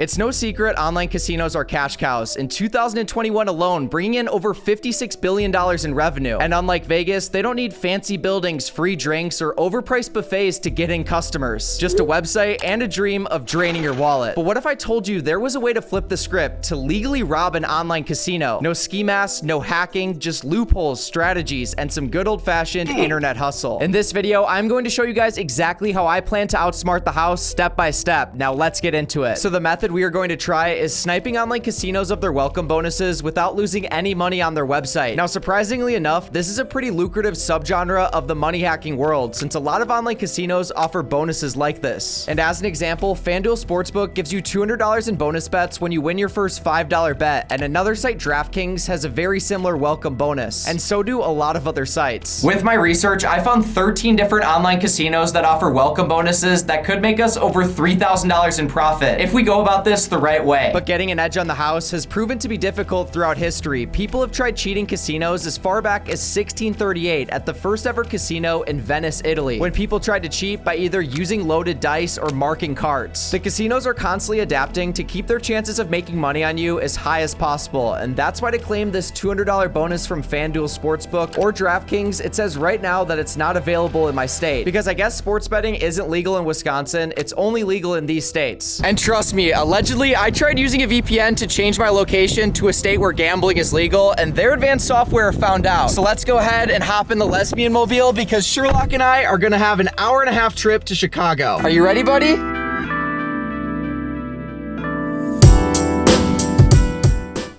It's no secret online casinos are cash cows. In 2021 alone, bringing in over $56 billion in revenue. And unlike Vegas, they don't need fancy buildings, free drinks, or overpriced buffets to get in customers. Just a website and a dream of draining your wallet. But what if I told you there was a way to flip the script to legally rob an online casino? No ski masks, no hacking, just loopholes, strategies, and some good old-fashioned internet hustle. In this video, I'm going to show you guys exactly how I plan to outsmart the house step by step. Now let's get into it. So the method we are going to try is sniping online casinos of their welcome bonuses without losing any money on their website. Now, surprisingly enough, this is a pretty lucrative subgenre of the money hacking world, since a lot of online casinos offer bonuses like this. And as an example, FanDuel Sportsbook gives you $200 in bonus bets when you win your first $5 bet, and another site, DraftKings, has a very similar welcome bonus, and so do a lot of other sites. With my research, I found 13 different online casinos that offer welcome bonuses that could make us over $3,000 in profit if we go about this the right way. But getting an edge on the house has proven to be difficult throughout history. People have tried cheating casinos as far back as 1638 at the first ever casino in Venice, Italy, when people tried to cheat by either using loaded dice or marking cards. The casinos are constantly adapting to keep their chances of making money on you as high as possible, and that's why to claim this $200 bonus from FanDuel Sportsbook or DraftKings, it says right now that it's not available in my state, because I guess sports betting isn't legal in Wisconsin, it's only legal in these states. And trust me, allegedly, I tried using a VPN to change my location to a state where gambling is legal, and their advanced software found out. So let's go ahead and hop in the lesbian mobile, because Sherlock and I are gonna have an hour-and-a-half trip to Chicago. Are you ready, buddy?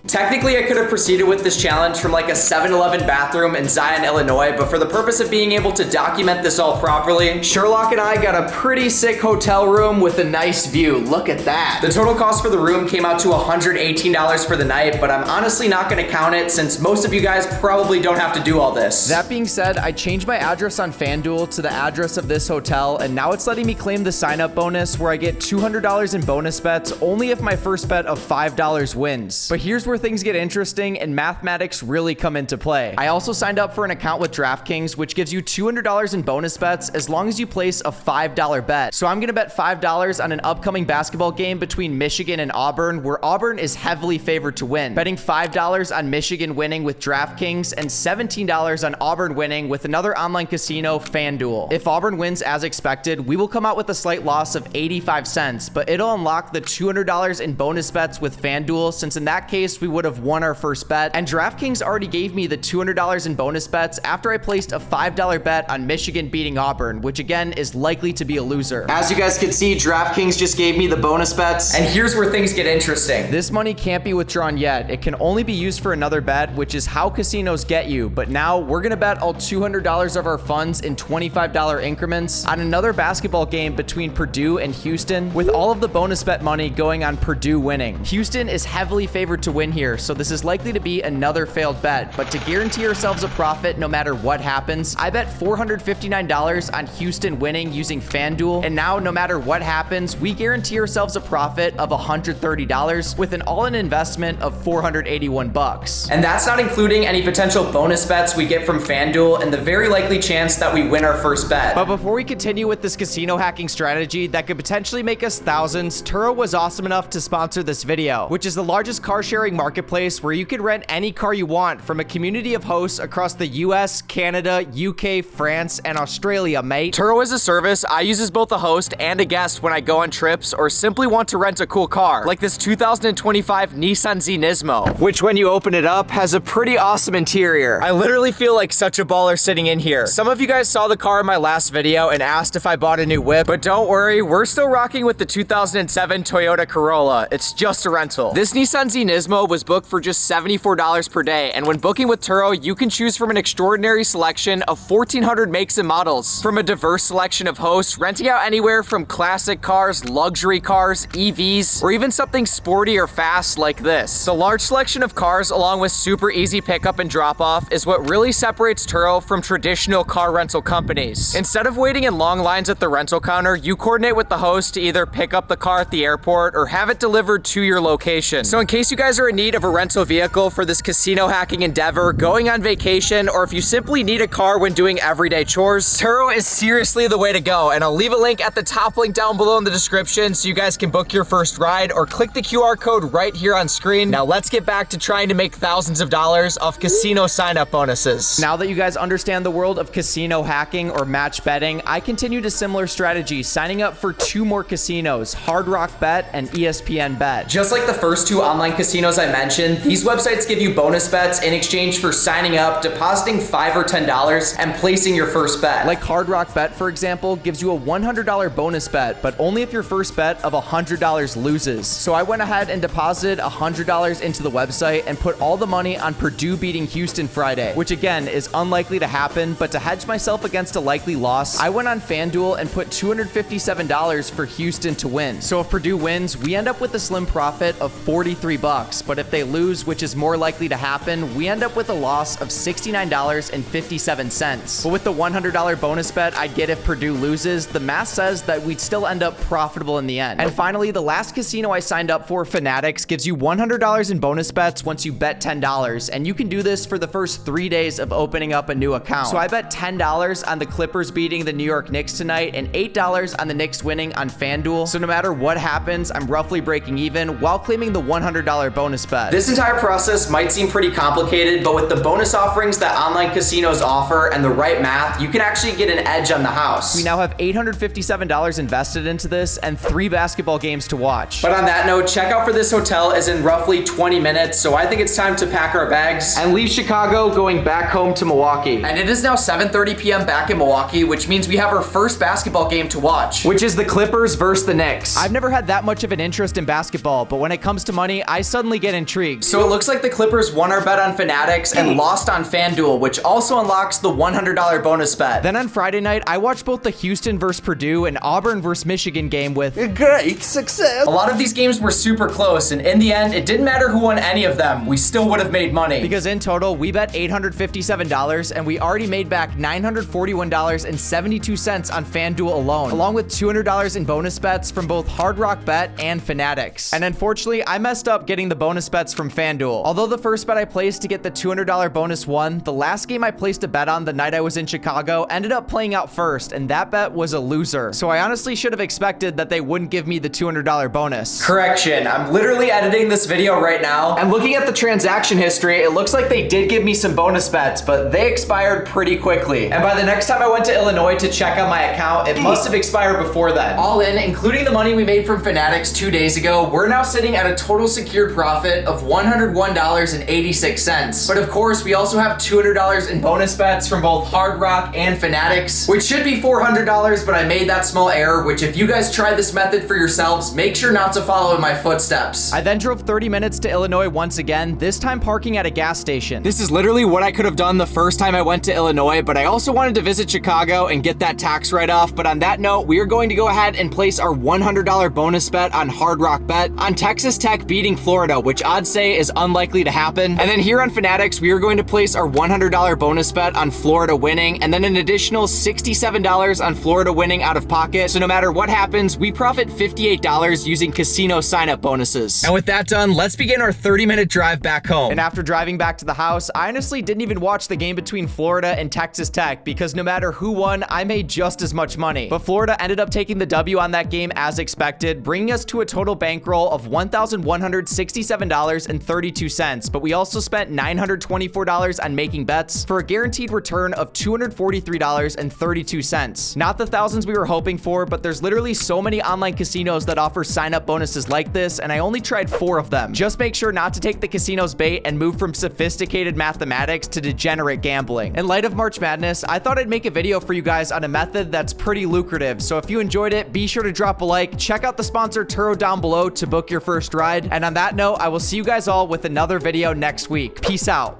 Technically, I could have proceeded with this challenge from like a 7-Eleven bathroom in Zion, Illinois, but for the purpose of being able to document this all properly, Sherlock and I got a pretty sick hotel room with a nice view. Look at that. The total cost for the room came out to $118 for the night, but I'm honestly not gonna count it since most of you guys probably don't have to do all this. That being said, I changed my address on FanDuel to the address of this hotel, and now it's letting me claim the sign-up bonus where I get $200 in bonus bets only if my first bet of $5 wins. But here's where things get interesting and mathematics really come into play. I also signed up for an account with DraftKings, which gives you $200 in bonus bets as long as you place a $5 bet. So I'm gonna bet $5 on an upcoming basketball game between Michigan and Auburn, where Auburn is heavily favored to win. Betting $5 on Michigan winning with DraftKings and $17 on Auburn winning with another online casino, FanDuel. If Auburn wins as expected, we will come out with a slight loss of 85 cents, but it'll unlock the $200 in bonus bets with FanDuel, since in that case, we would have won our first bet, and DraftKings already gave me the $200 in bonus bets after I placed a $5 bet on Michigan beating Auburn, which again is likely to be a loser. As you guys can see, DraftKings just gave me the bonus bets, and here's where things get interesting. This money can't be withdrawn yet. It can only be used for another bet, which is how casinos get you, but now we're gonna bet all $200 of our funds in $25 increments on another basketball game between Purdue and Houston, with all of the bonus bet money going on Purdue winning. Houston is heavily favored to win here, so this is likely to be another failed bet, but to guarantee ourselves a profit no matter what happens, I bet $459 on Houston winning using FanDuel, and now no matter what happens, we guarantee ourselves a profit of $130 with an all-in investment of $481. And that's not including any potential bonus bets we get from FanDuel and the very likely chance that we win our first bet. But before we continue with this casino hacking strategy that could potentially make us thousands, Turo was awesome enough to sponsor this video, which is the largest car sharing marketplace where you can rent any car you want from a community of hosts across the US, Canada, UK, France, and Australia, mate. Turo is a service I use as both a host and a guest when I go on trips or simply want to rent a cool car, like this 2025 Nissan Z Nismo, which when you open it up has a pretty awesome interior. I literally feel like such a baller sitting in here. Some of you guys saw the car in my last video and asked if I bought a new whip, but don't worry, we're still rocking with the 2007 Toyota Corolla. It's just a rental. This Nissan Z Nismo was booked for just $74 per day, and when booking with Turo, you can choose from an extraordinary selection of 1,400 makes and models, from a diverse selection of hosts, renting out anywhere from classic cars, luxury cars, EVs, or even something sporty or fast like this. The large selection of cars, along with super easy pickup and drop-off, is what really separates Turo from traditional car rental companies. Instead of waiting in long lines at the rental counter, you coordinate with the host to either pick up the car at the airport or have it delivered to your location. So in case you guys are in need need of a rental vehicle for this casino hacking endeavor, going on vacation, or if you simply need a car when doing everyday chores, Turo is seriously the way to go. And I'll leave a link at the top link down below in the description so you guys can book your first ride, or click the QR code right here on screen. Now let's get back to trying to make thousands of dollars off casino sign-up bonuses. Now that you guys understand the world of casino hacking or match betting, I continued a similar strategy, signing up for 2 more casinos, Hard Rock Bet and ESPN Bet. Just like the first 2 online casinos I mentioned, these websites give you bonus bets in exchange for signing up, depositing $5 or $10, and placing your first bet. Like Hard Rock Bet, for example, gives you a $100 bonus bet, but only if your first bet of $100 loses. So I went ahead and deposited $100 into the website and put all the money on Purdue beating Houston Friday, which again is unlikely to happen, but to hedge myself against a likely loss, I went on FanDuel and put $257 for Houston to win. So if Purdue wins, we end up with a slim profit of $43, but if they lose, which is more likely to happen, we end up with a loss of $69.57. But with the $100 bonus bet I'd get if Purdue loses, the math says that we'd still end up profitable in the end. And finally, the last casino I signed up for, Fanatics, gives you $100 in bonus bets once you bet $10, and you can do this for the first 3 days of opening up a new account. So I bet $10 on the Clippers beating the New York Knicks tonight and $8 on the Knicks winning on FanDuel. So no matter what happens, I'm roughly breaking even while claiming the $100 bonus bet. This entire process might seem pretty complicated, but with the bonus offerings that online casinos offer and the right math, you can actually get an edge on the house. We now have $857 invested into this and 3 basketball games to watch. But on that note, checkout for this hotel is in roughly 20 minutes, so I think it's time to pack our bags and leave Chicago, going back home to Milwaukee. And it is now 7:30 p.m. back in Milwaukee, which means we have our first basketball game to watch, which is the Clippers versus the Knicks. I've never had that much of an interest in basketball, but when it comes to money, I suddenly get intrigued. So it looks like the Clippers won our bet on Fanatics and lost on FanDuel, which also unlocks the $100 bonus bet. Then on Friday night, I watched both the Houston versus Purdue and Auburn versus Michigan game with great success. A lot of these games were super close, and in the end, it didn't matter who won any of them. We still would have made money. Because in total, we bet $857, and we already made back $941.72 on FanDuel alone, along with $200 in bonus bets from both Hard Rock Bet and Fanatics. And unfortunately, I messed up getting the bonus bets from FanDuel. Although the first bet I placed to get the $200 bonus won, the last game I placed a bet on the night I was in Chicago ended up playing out first, and that bet was a loser. So I honestly should have expected that they wouldn't give me the $200 bonus. Correction, I'm literally editing this video right now, and looking at the transaction history, it looks like they did give me some bonus bets, but they expired pretty quickly. And by the next time I went to Illinois to check on my account, it must have expired before then. All in, including the money we made from Fanatics 2 days ago, we're now sitting at a total secured profit of $101.86. But of course, we also have $200 in bonus bets from both Hard Rock and Fanatics, which should be $400, but I made that small error, which if you guys try this method for yourselves, make sure not to follow in my footsteps. I then drove 30 minutes to Illinois once again, this time parking at a gas station. This is literally what I could have done the first time I went to Illinois, but I also wanted to visit Chicago and get that tax write-off. But on that note, we are going to go ahead and place our $100 bonus bet on Hard Rock Bet on Texas Tech beating Florida, which I'd say is unlikely to happen. And then here on Fanatics, we are going to place our $100 bonus bet on Florida winning, and then an additional $67 on Florida winning out of pocket. So no matter what happens, we profit $58 using casino sign-up bonuses. And with that done, let's begin our 30-minute drive back home. And after driving back to the house, I honestly didn't even watch the game between Florida and Texas Tech, because no matter who won, I made just as much money. But Florida ended up taking the W on that game as expected, bringing us to a total bankroll of $1,167.32. But we also spent $924 on making bets for a guaranteed return of $243.32. Not the thousands we were hoping for, but there's literally so many online casinos that offer sign-up bonuses like this, and I only tried 4 of them. Just make sure not to take the casino's bait and move from sophisticated mathematics to degenerate gambling. In light of March Madness, I thought I'd make a video for you guys on a method that's pretty lucrative. So if you enjoyed it, be sure to drop a like, check out the sponsor Turo down below to book your first ride. And on that note, I will see you guys all with another video next week. Peace out.